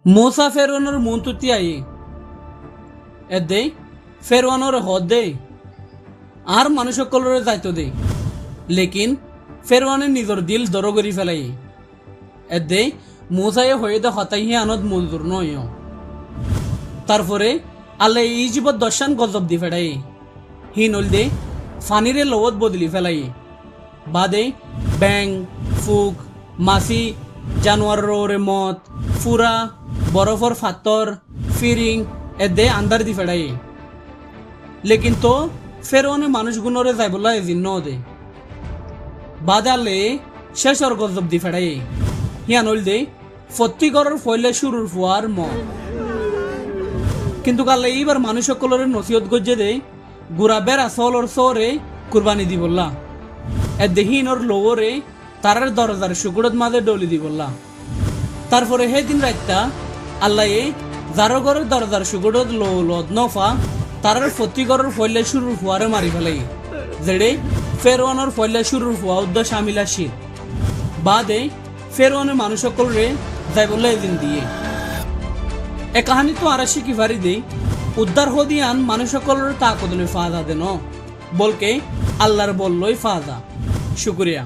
ಮೂಸಾ ಫೇರೋನರ ಮುಂತುತ್ತಿಯಾಯಿ ಎದ್ದೆ ಫೇರೋನರ ಹೊದ್ದೆ আর মানুষ সকলের দায়িত্ব দেই লেকিন ফেরওয়ানে নিজের দিল দর করি ফেলাই এদে মুসাই হয়ে দে হতাইহি আনত মজদুর নয় তারপরে আল্লাহ এই জীবত দর্শন গজব দি ফেড়াই হি নল দে ফানিরে লবত বদলি ফেলাই বাদে ব্যাং ফুক মাছি জানোয়ারের মত ফুরা বরফর ফাতর ফিরিং এদে আন্দার দি ফেড়াই লেকিন তো ফেরওয়ানে মানুষগুলোরে যাই বললা এজিন দে বাদালে শেষর গজব দি ফেড়াই হিয়ান হইল দে ফত্তিগরের ফয়লে শুরুর ফুয়ার কিন্তু কালে এইবার মানুষ সকলের নসিহত গজ্জে দে গুড়াবের আসলর সরে কুরবানি দি বললা এ দেহিনর লোরে তারার দরজার শুকুরত মাঝে ডলি দি বললা তারপরে হে দিন রাতটা আল্লাহ যারো ঘরের দরজার শুকুরত লদ নফা তারার ফত্তিগরের ফয়লে শুরুর ফুয়ারে মারি ফেলাই যেড়ে ফেরওয়ানোর ফয়লে শুরুর ফুয়া উদ্দেশ্য শামিল আসিল বাদে ফেরওয়ানের মানুষ সকলরে যাই বললে এদিন দিয়ে এ কাহানি তো আর শিখি ফারি দে উদ্ধার হদিয়ান মানুষ সকলের তাকদলে ফাদা দেন বলকে আল্লাহর বললই ফাদা শুক্রিয়া।